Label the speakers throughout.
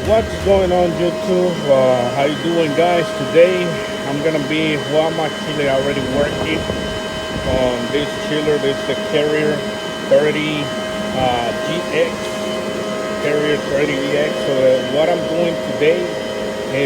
Speaker 1: What's going on YouTube? How you doing guys? Today I'm actually already working on this chiller. This is the Carrier 30 GX, Carrier 30 GX. So what I'm doing today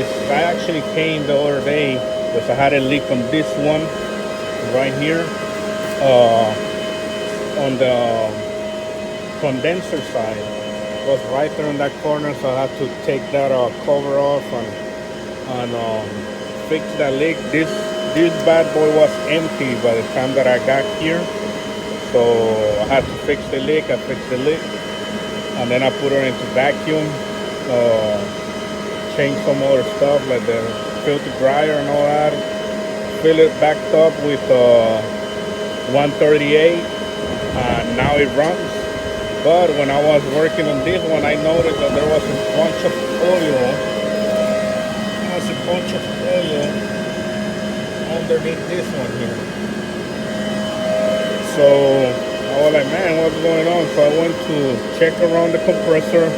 Speaker 1: is I actually came the other day because I had a leak on this one right here on the condenser side. Was right there in that corner, so I had to take that cover off and fix that leak. This bad boy was empty by the time that I got here, so I had to fix the leak. I fixed the leak, and then I put it into vacuum, change some other stuff like the filter dryer and all that. Fill it backed up with 138, and now it runs. But when I was working on this one, I noticed that there was a bunch of oil. Underneath this one here. So I was like, man, what's going on? So I went to check around the compressor,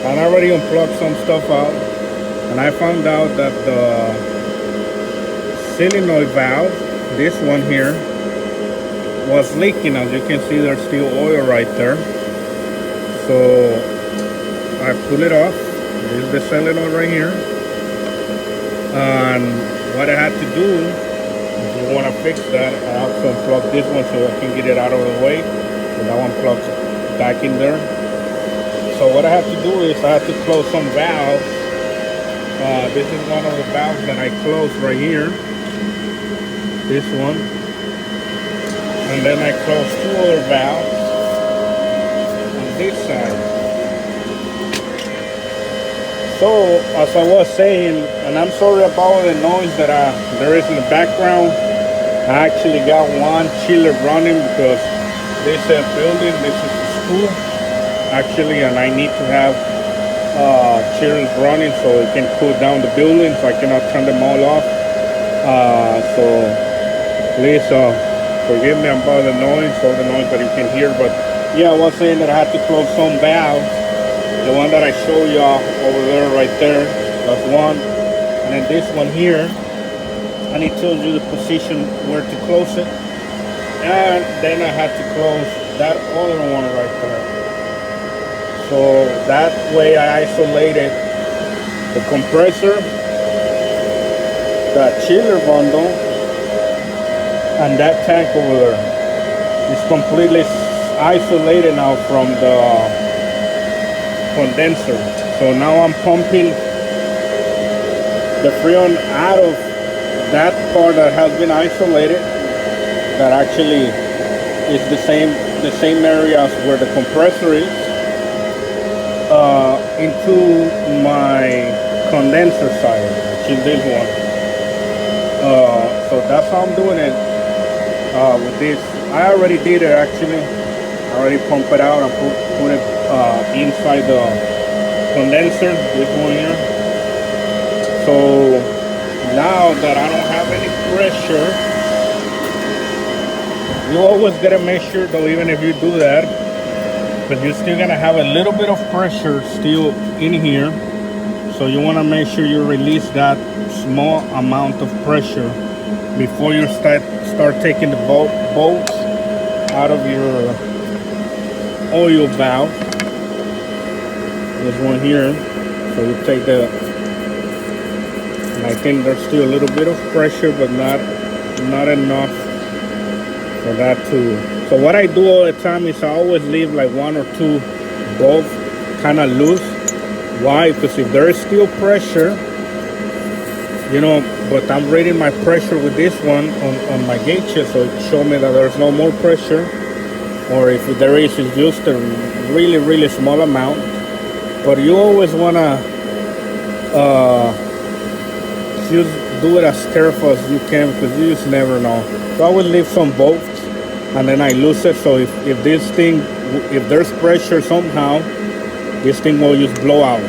Speaker 1: and I already unplugged some stuff out. And I found out that the solenoid valve, this one here, was leaking. As you can see, there's still oil right there. So I pull it off. This is the solenoid right here. And what I had to do, if you want to fix that, I have to unplug this one so I can get it out of the way. So that one plugs back in there. So what I have to do is I have to close some valves. This is one of the valves that I closed right here. This one. And then I close two other valves. This side. So as I was saying, and I'm sorry about the noise that there is in the background. I actually got one chiller running because this building, this is a school actually, and I need to have chillers running so it can cool down the building, so I cannot turn them all off. So please forgive me about the noise, all the noise that you can hear. But yeah, I was saying that I had to close some valves. The one that I show y'all over there, right there, that's one. And then this one here, and it tells you the position where to close it. And then I had to close that other one right there. So that way I isolated the compressor, the chiller bundle, and that tank over there. It's completely isolated now from the condenser. So now I'm pumping the freon out of that part that has been isolated, that actually is the same area as where the compressor is, into my condenser side, which is this one. So that's how I'm doing it with this. I already did it actually. I already pumped it out and put it inside the condenser, this one here. So now that I don't have any pressure, you always gotta make sure though, even if you do that, but you're still gonna have a little bit of pressure still in here. So you wanna make sure you release that small amount of pressure before you start taking the bolts out of your oil valve. This one here. So you take and I think there's still a little bit of pressure, but not enough for that to. So what I do all the time is I always leave like one or two bolts kind of loose. Why? Because if there is still pressure, but I'm rating my pressure with this one on my gauges, so it show me that there's no more pressure. Or if there is, it's just a really, really small amount. But you always want to just do it as careful as you can, because you just never know. So I will leave some bolts, and then I loose it. So if there's pressure somehow, this thing will just blow out.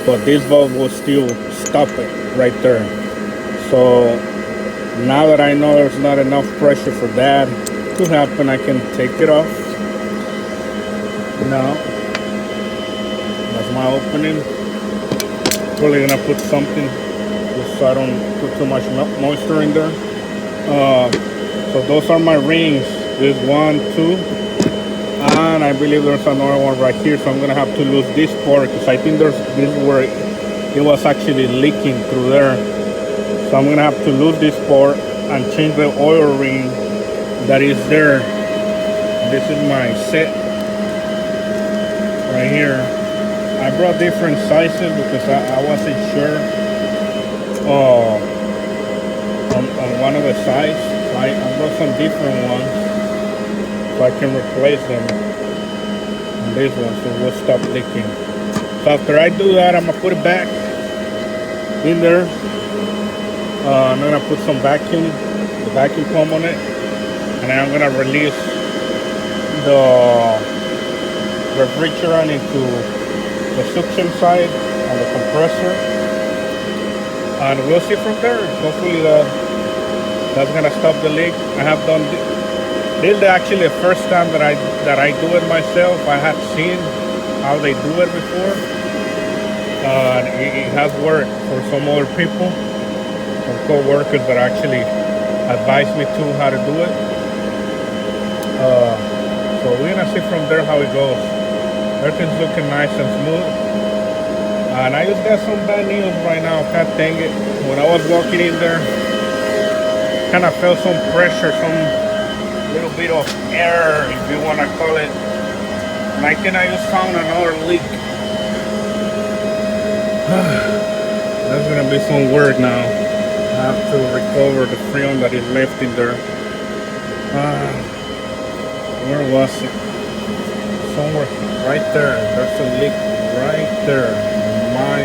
Speaker 1: But this valve will still stop it right there. So now that I know there's not enough pressure for that to happen, I can take it off. Now that's my opening. Probably gonna put something just so I don't put too much moisture in there. So those are my rings. This 1, 2, and I believe there's another one right here. So I'm gonna have to lose this part because I think this is where it was actually leaking through there. So I'm gonna have to lose this part and change the oil ring that is there. This is my set right here. I brought different sizes because I wasn't sure on one of the sides. So I brought some different ones so I can replace them on this one so we'll stop leaking. So after I do that, I'm gonna put it back in there. I'm gonna put some the vacuum pump on it, and then I'm gonna release the refrigerant into the suction side and the compressor, and we'll see from there. Hopefully that's gonna stop the leak. I have done this is actually the first time that I do it myself. I had seen how they do it before. It has worked for some other people, some co-workers that actually advised me to how to do it. So we're gonna see from there how it goes. Everything's looking nice and smooth. And I just got some bad news right now. God dang it. When I was walking in there, kind of felt some pressure, some little bit of air, if you want to call it. And I think I just found another leak. That's gonna be some work now. I have to recover the freon that is left in there. Where was it? Somewhere right there. There's a leak right there. My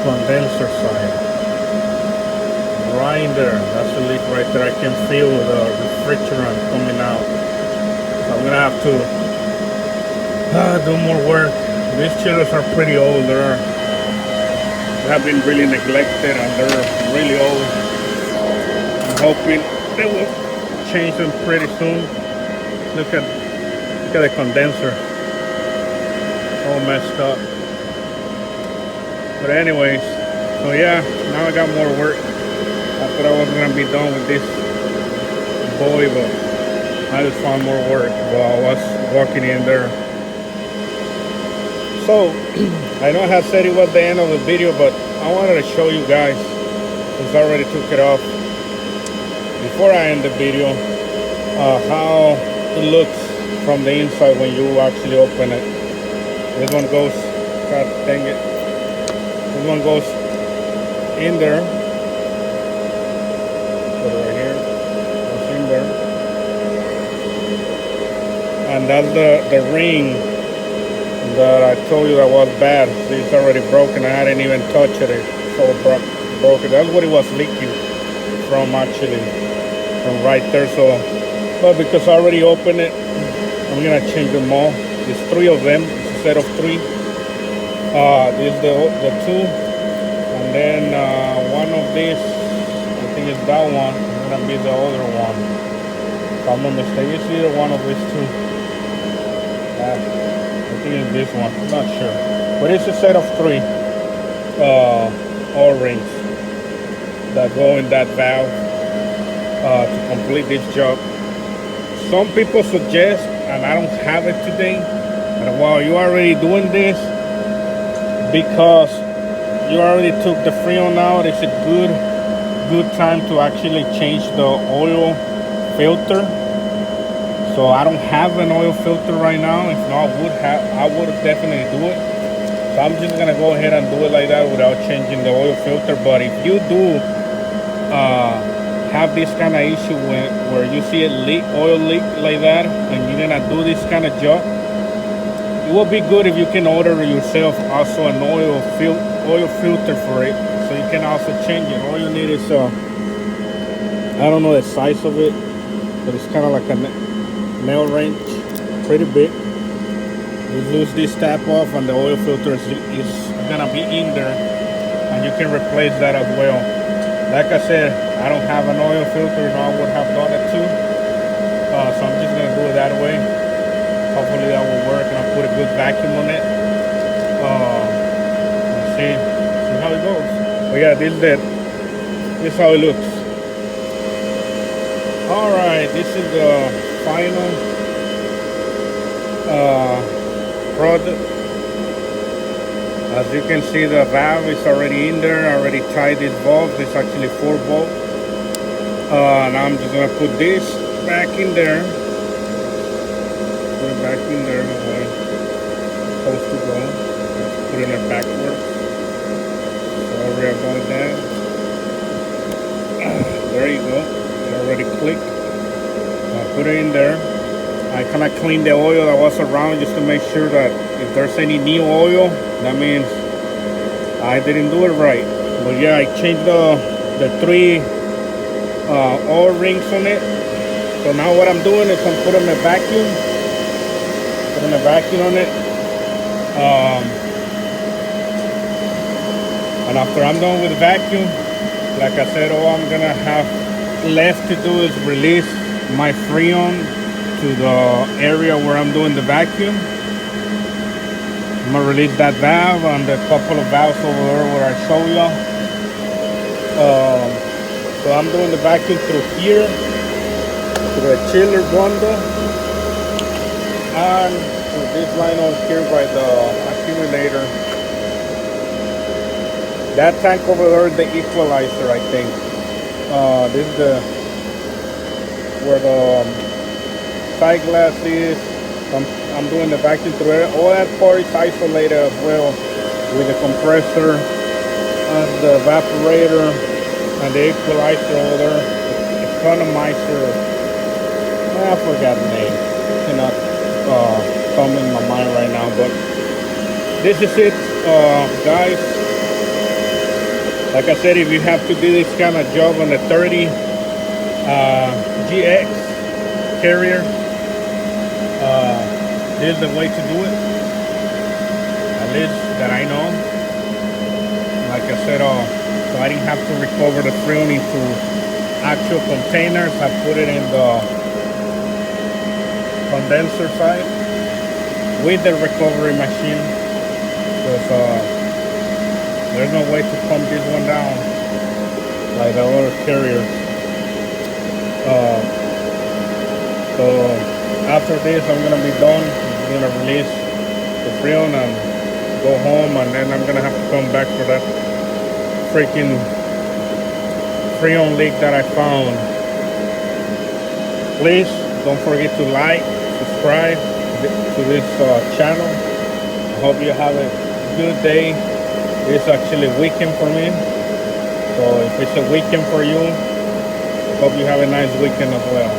Speaker 1: condenser side. Right there. That's a leak right there. I can feel the refrigerant coming out. So I'm gonna have to do more work. These chillers are pretty old. They have been really neglected and they're really old. I'm hoping they will change them pretty soon. Look at the condenser, all messed up. But anyways, so yeah, now I got more work. I thought I wasn't gonna be done with this boy, but I just found more work while I was walking in there. So I know I had said it was the end of the video, but I wanted to show you guys, since I already took it off before I end the video, how it looks from the inside when you actually open it. This one goes, god dang it, this one goes in there. Put it right here, goes in there, and that's the ring that I told you that was bad. It's already broken. I hadn't even touched it. It's so broken. That's what it was leaking from, actually, from right there. So, but because I already opened it, I'm gonna change them all. There's 3 of them. It's a set of 3. This is the 2, and then one of these, I think it's that one. It's gonna be the other one. If I'm not mistaken, it's either one of these 2. I think it's this one. I'm not sure, but it's a set of 3 O-rings that go in that valve to complete this job. Some people suggest, and I don't have it today, but while you're already doing this, because you already took the freon out, it's a good time to actually change the oil filter. So I don't have an oil filter right now. If not, I would definitely do it. So I'm just gonna go ahead and do it like that without changing the oil filter. But if you do have this kind of issue where you see oil leak like that, and you're gonna do this kind of job, it will be good if you can order yourself also an oil filter for it, so you can also change it. All you need is I don't know the size of it, but it's kind of like a nail wrench, pretty big. You lose this tab off and the oil filter is gonna be in there, and you can replace that as well. Like I said, I don't have an oil filter, and I would have done it too, so I'm just gonna do it that way. Hopefully that will work, and I'll put a good vacuum on it. Let's see it goes. But yeah, this is how it looks. All right, this is the final product. As you can see, the valve is already in there. I already tied these bulbs. It's actually 4 bolts. Now I'm just gonna put this back in there. Put it back in there the way it's supposed to go. Just putting it backwards. Sorry about that. There you go. It already clicked. I put it in there. I kind of cleaned the oil that was around just to make sure that if there's any new oil, that means I didn't do it right. But yeah, I changed the 3 oil rings on it. So now what I'm doing is I'm putting a vacuum. Putting a vacuum on it. And after I'm done with the vacuum, like I said, all I'm gonna have left to do is release my Freon to the area where I'm doing the vacuum. I'm gonna release that valve and the couple of valves over there where I show you. So I'm doing the vacuum through here, through the chiller bundle, and through this line on here by the accumulator. That tank over there is the equalizer, I think. This is where the side glass is. I'm doing the vacuum through it. All that part is isolated as well with the compressor and the evaporator and the equalizer over there. The economizer. I forgot the name. Cannot come in my mind right now. But this is it, guys. Like I said, if you have to do this kind of job on the 30 GX carrier, this is the way to do it, at least that I know. Like I said, so I didn't have to recover the Freon into actual containers. I put it in the condenser side with the recovery machine, because there's no way to pump this one down like the other carriers. So after this, I'm gonna be done. I'm gonna release the Freon and go home, and then I'm gonna have to come back for that freaking Freon leak that I found. Please don't forget to like, subscribe to this channel. I hope you have a good day. It's actually a weekend for me, so if it's a weekend for you, I hope you have a nice weekend as well.